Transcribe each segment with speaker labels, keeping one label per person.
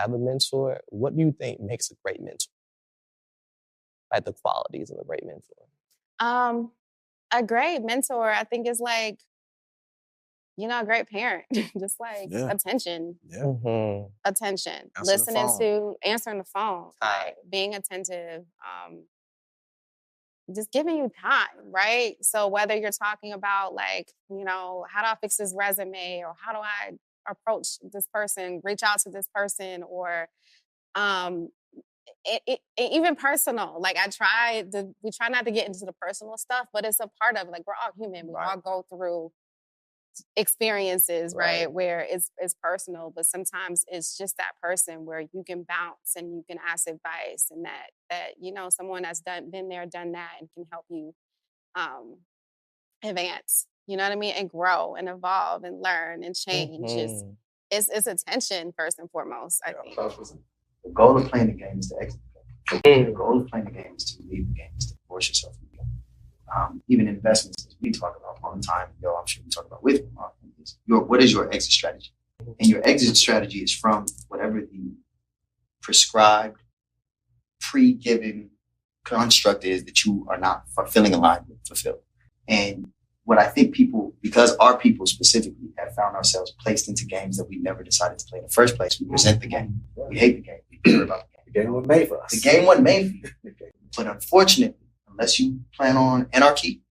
Speaker 1: have a mentor, what do you think makes a great mentor? Like the qualities of a great mentor?
Speaker 2: A great mentor, I think, is like, a great parent. Just like attention.
Speaker 3: Yeah.
Speaker 2: Attention. Answering the phone, like being attentive, just giving you time, right? So whether you're talking about like, how do I fix this resume, or how do I approach this person, reach out to this person, or even personal. Like we try not to get into the personal stuff, but it's a part of, like, we're all human. We all go through experiences, right? Where it's personal, but sometimes it's just that person where you can bounce and you can ask advice, and that someone that's been there, done that, and can help you advance. You know what I mean? And grow and evolve and learn and change. It's attention first and foremost, I think.
Speaker 4: The goal of playing the game is to exit the game. The goal of playing the game is to leave the game, is to divorce yourself from the game. Even investments, as we talk about all the time, I'm sure we talk about with what is your exit strategy? And your exit strategy is from whatever the prescribed, pre-given construct is that you are not feeling aligned with, fulfill. And what I think because our people specifically have found ourselves placed into games that we never decided to play in the first place. We resent the game. We hate the game. We care about the game.
Speaker 3: The game wasn't made for us.
Speaker 4: The game wasn't made for you. But unfortunately, unless you plan on anarchy,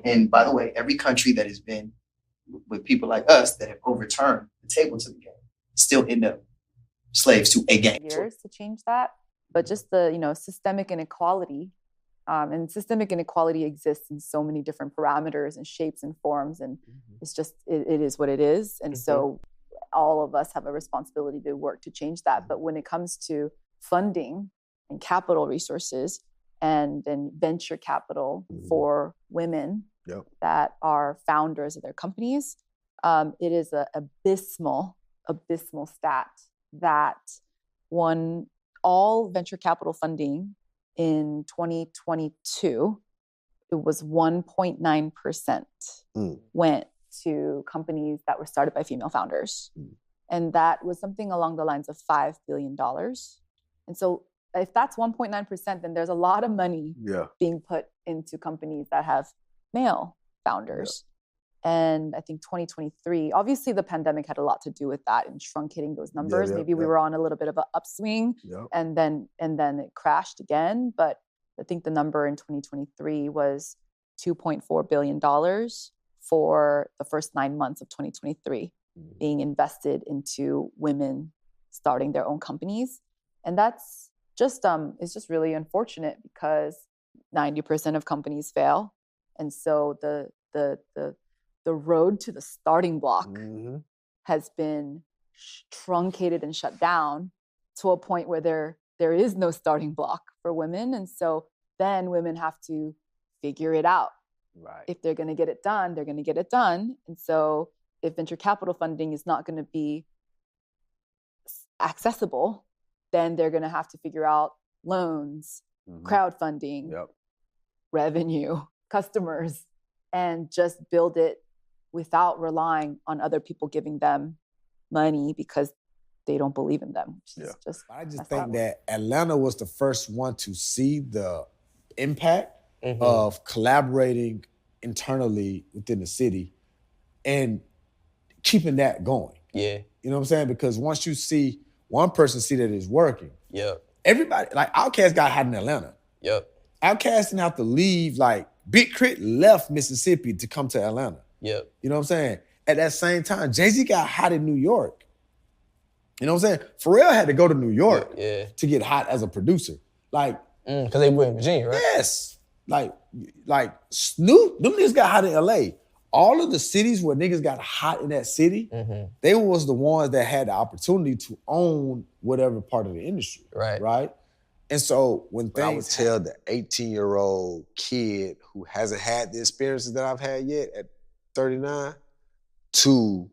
Speaker 4: and by the way, every country that has been with people like us that have overturned the table to the game still end up slaves to a game.
Speaker 5: Years to change that, but just the systemic inequality, and systemic inequality exists in so many different parameters and shapes and forms, and it's just it is what it is, and so all of us have a responsibility to work to change that. But when it comes to funding and capital resources and venture capital for women that are founders of their companies, it is a abysmal stat that all venture capital funding in 2022, it was 1.9% went to companies that were started by female founders. And that was something along the lines of $5 billion. And so if that's 1.9%, then there's a lot of money being put into companies that have male founders. And I think 2023, obviously the pandemic had a lot to do with that and truncating those numbers. Maybe we were on a little bit of an upswing and then it crashed again. But I think the number in 2023 was $2.4 billion for the first 9 months of 2023 being invested into women starting their own companies. And that's just, it's just really unfortunate because 90% of companies fail. And so the road to the starting block has been truncated and shut down to a point where there is no starting block for women. And so then women have to figure it out.
Speaker 3: Right.
Speaker 5: If they're going to get it done, they're going to get it done. And so if venture capital funding is not going to be accessible, then they're going to have to figure out loans, crowdfunding, revenue, customers, and just build it without relying on other people giving them money because they don't believe in them.
Speaker 3: I just think that Atlanta was the first one to see the impact of collaborating internally within the city and keeping that going.
Speaker 1: Yeah.
Speaker 3: You know what I'm saying? Because once you see one person see that it's working,
Speaker 1: yep.
Speaker 3: Everybody, like Outkast got hot in Atlanta.
Speaker 1: Yep.
Speaker 3: Outkast didn't have to leave, like Big Crit left Mississippi to come to Atlanta.
Speaker 1: Yep.
Speaker 3: You know what I'm saying? At that same time, Jay-Z got hot in New York. You know what I'm saying? Pharrell had to go to New York to get hot as a producer. Like,
Speaker 1: because they were in Virginia, right?
Speaker 3: Yes. Like Snoop, them niggas got hot in LA. All of the cities where niggas got hot in that city, they was the ones that had the opportunity to own whatever part of the industry. Right? And so when things...
Speaker 6: I would tell the 18-year-old kid who hasn't had the experiences that I've had yet at 39 to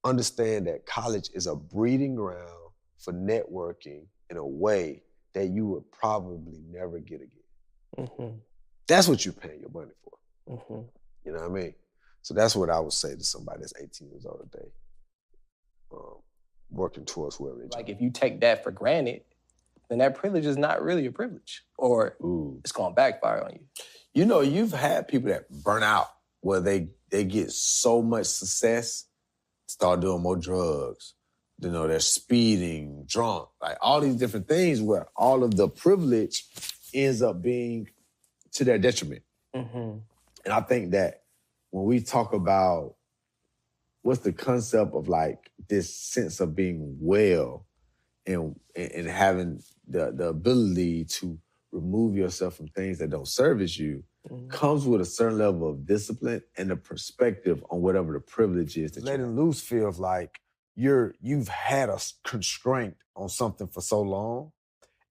Speaker 6: understand that college is a breeding ground for networking in a way that you would probably never get again. That's what you're paying your money for. You know what I mean? So that's what I would say to somebody that's 18 years old today. working towards whoever they
Speaker 1: Like if you take that for granted, then that privilege is not really a privilege, or it's gonna backfire on you.
Speaker 6: You know, you've had people that burn out where they get so much success, start doing more drugs. You know, they're speeding, drunk, like all these different things where all of the privilege ends up being to their detriment.
Speaker 1: Mm-hmm.
Speaker 6: And I think that when we talk about what's the concept of like this sense of being well and having the ability to remove yourself from things that don't service you, comes with a certain level of discipline and a perspective on whatever the privilege is. That letting loose feels like you've had a constraint on something for so long,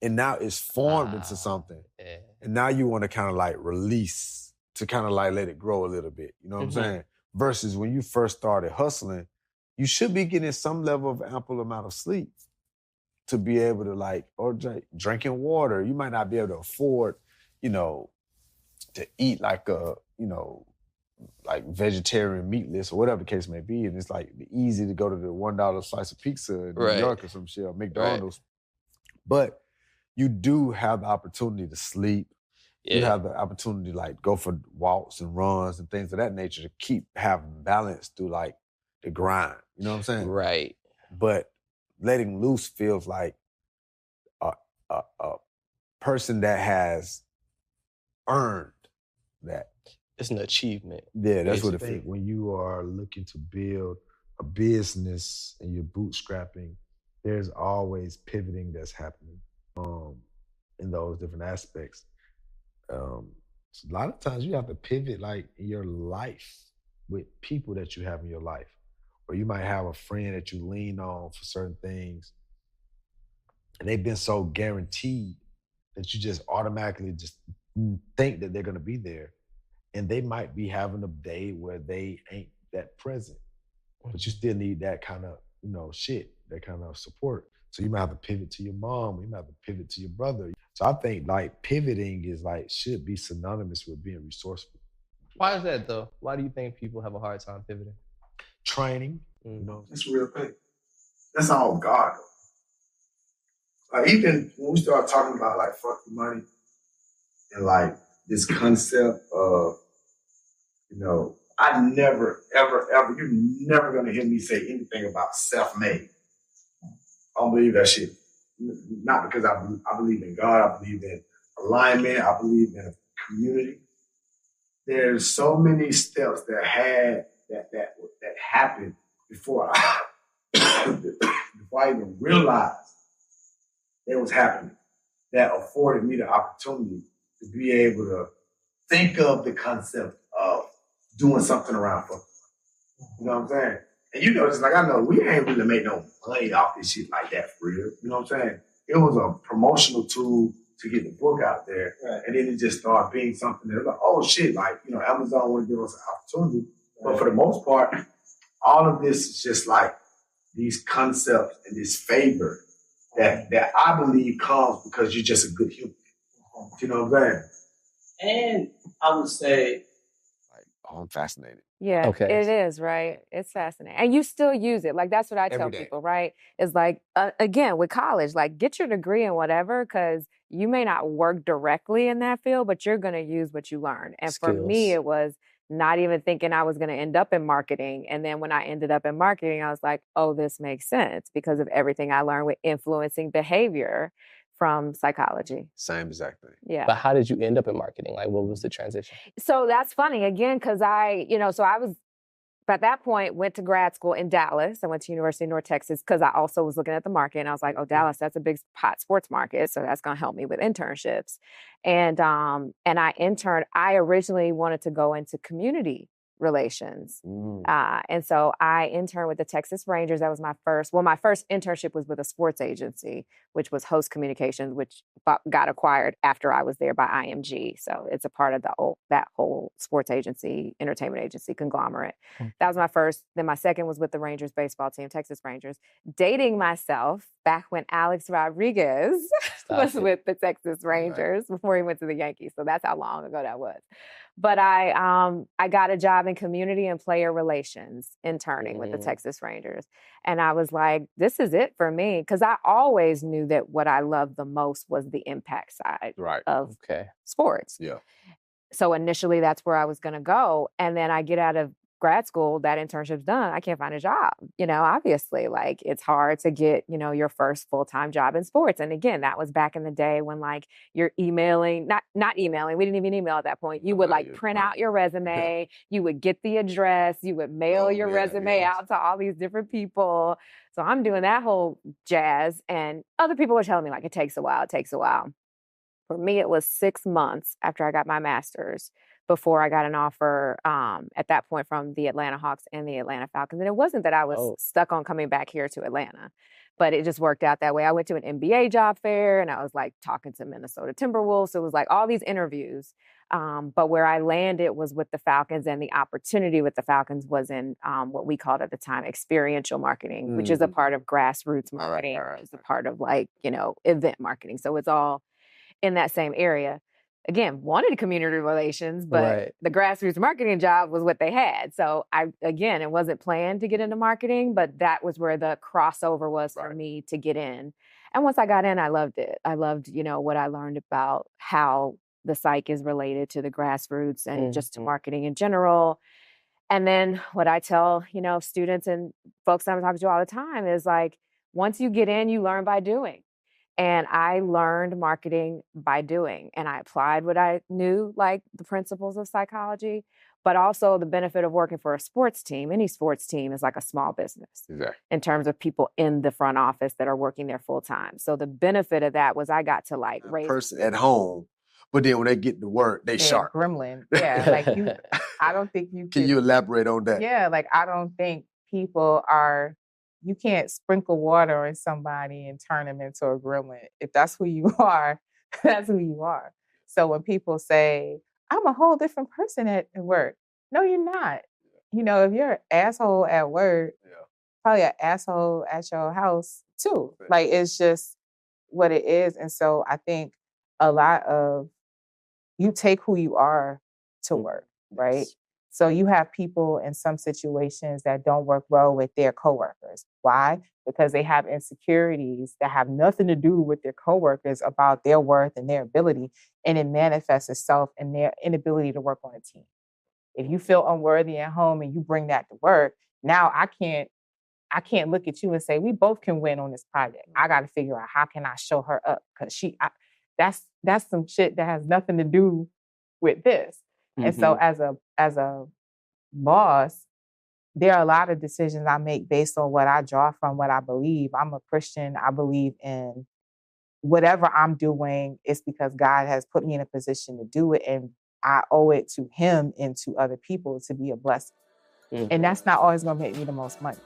Speaker 6: and now it's formed into something.
Speaker 1: Yeah.
Speaker 6: And now you want to kind of like release to kind of like let it grow a little bit. You know what I'm saying? Versus when you first started hustling, you should be getting some level of ample amount of sleep to be able to like, or drinking water. You might not be able to afford, you know, to eat like a, you know, like vegetarian meatless or whatever the case may be. And it's like easy to go to the $1 slice of pizza in New York or some shit, or McDonald's. But you do have the opportunity to sleep. Yeah. You have the opportunity to like go for walks and runs and things of that nature to keep having balance through like the grind. You know what I'm saying?
Speaker 1: Right.
Speaker 6: But letting loose feels like a person that has earned that.
Speaker 1: It's an achievement.
Speaker 6: Yeah, that's what it feels. When you are looking to build a business and you're bootstrapping, there's always pivoting that's happening in those different aspects. So a lot of times you have to pivot like in your life with people that you have in your life. Or you might have a friend that you lean on for certain things, and they've been so guaranteed that you just automatically just think that they're gonna be there. And they might be having a day where they ain't that present. But you still need that kind of, you know, shit, that kind of support. So you might have to pivot to your mom, you might have to pivot to your brother. So I think like pivoting is like, should be synonymous with being resourceful.
Speaker 1: Why is that though? Why do you think people have a hard time pivoting?
Speaker 6: Training, you know.
Speaker 3: That's a real thing. That's all God. Like even when we start talking about like fuck the money and like this concept of, you know, I never, ever, ever, you're never gonna hear me say anything about self-made. I don't believe that shit. Not because I believe in God, I believe in alignment, I believe in a community. There's so many steps that happened before I even realized it was happening, that afforded me the opportunity to be able to think of the concept of doing something around for. You know what I'm saying? And you know, just like I know, we ain't really make no money off this shit like that for real. You know what I'm saying? It was a promotional tool to get the book out there. Right. And then it just started being something that was like, oh shit, like, you know, Amazon want to give us an opportunity. Right. But for the most part, all of this is just like these concepts and this favor that I believe comes because you're just a good human. You know what I'm saying?
Speaker 7: And I would say,
Speaker 6: like, oh, I'm fascinated.
Speaker 5: Yeah, it is, right? It's fascinating. And you still use it. Like, that's what I tell people, right? It's like, again, with college, like, get your degree in whatever, because you may not work directly in that field, but you're going to use what you learn. And for me, it was not even thinking I was going to end up in marketing. And then when I ended up in marketing, I was like, oh, this makes sense because of everything I learned with influencing behavior from psychology.
Speaker 6: Same exact thing.
Speaker 5: Yeah.
Speaker 1: But how did you end up in marketing? Like, what was the transition?
Speaker 5: So that's funny, again, because I was, at that point, went to grad school in Dallas. I went to University of North Texas because I also was looking at the market. And I was like, oh, Dallas, that's a big hot sports market. So that's going to help me with internships. And I interned. I originally wanted to go into community relations. And so I interned with the Texas Rangers. That was my first internship was with a sports agency, which was Host Communications, which got acquired after I was there by IMG. So it's a part of that whole sports agency, entertainment agency conglomerate. That was my first. Then my second was with the Rangers baseball team, Texas Rangers. Dating myself back when Alex Rodriguez was with the Texas Rangers before he went to the Yankees. So that's how long ago that was.
Speaker 8: But I got a job in community and player relations interning with the Texas Rangers. And I was like, this is it for me. Because I always knew that what I loved the most was the impact side of sports.
Speaker 6: Yeah.
Speaker 8: So initially that's where I was going to go. And then I get out of grad school, that internship's done. I can't find a job. You know, obviously, like it's hard to get, you know, your first full-time job in sports. And again, that was back in the day when like you're emailing, not emailing. We didn't even email at that point. You would like print out your resume. You would get the address. You would mail your resume out to all these different people. So I'm doing that whole jazz. And other people were telling me like, it takes a while. It takes a while. For me, it was 6 months after I got my master's before I got an offer at that point from the Atlanta Hawks and the Atlanta Falcons. And it wasn't that I was stuck on coming back here to Atlanta, but it just worked out that way. I went to an NBA job fair and I was like talking to Minnesota Timberwolves. So it was like all these interviews. But where I landed was with the Falcons, and the opportunity with the Falcons was in what we called at the time experiential marketing, which is a part of grassroots marketing, which is a part of like, you know, event marketing. So it's all in that same area. Again, wanted community relations, but the grassroots marketing job was what they had. So it wasn't planned to get into marketing, but that was where the crossover was for me to get in. And once I got in, I loved it. I loved, you know, what I learned about how the psych is related to the grassroots and just to marketing in general. And then what I tell, you know, students and folks I'm talking to all the time is like, once you get in, you learn by doing. And I learned marketing by doing, and I applied what I knew, like the principles of psychology, but also the benefit of working for a sports team. Any sports team is like a small business in terms of people in the front office that are working there full time. So the benefit of that was I got to like raise a
Speaker 6: person at home, but then when they get to work, they sharp.
Speaker 9: Gremlin. Yeah, like I don't think you
Speaker 6: can you elaborate on that?
Speaker 9: Yeah, like I don't think people are. You can't sprinkle water on somebody and turn them into a gremlin. If that's who you are, that's who you are. So when people say, I'm a whole different person at work. No, you're not. You know, if you're an asshole at work, probably an asshole at your house too. Like it's just what it is. And so I think a lot of you take who you are to work, right? So you have people in some situations that don't work well with their coworkers. Why? Because they have insecurities that have nothing to do with their coworkers about their worth and their ability, and it manifests itself in their inability to work on a team. If you feel unworthy at home and you bring that to work, now I can't look at you and say we both can win on this project. I got to figure out how can I show her up, because that's some shit that has nothing to do with this. And so as a boss, there are a lot of decisions I make based on what I draw from, what I believe. I'm a Christian. I believe in whatever I'm doing, it's because God has put me in a position to do it. And I owe it to him and to other people to be a blessing. And that's not always going to make me the most money.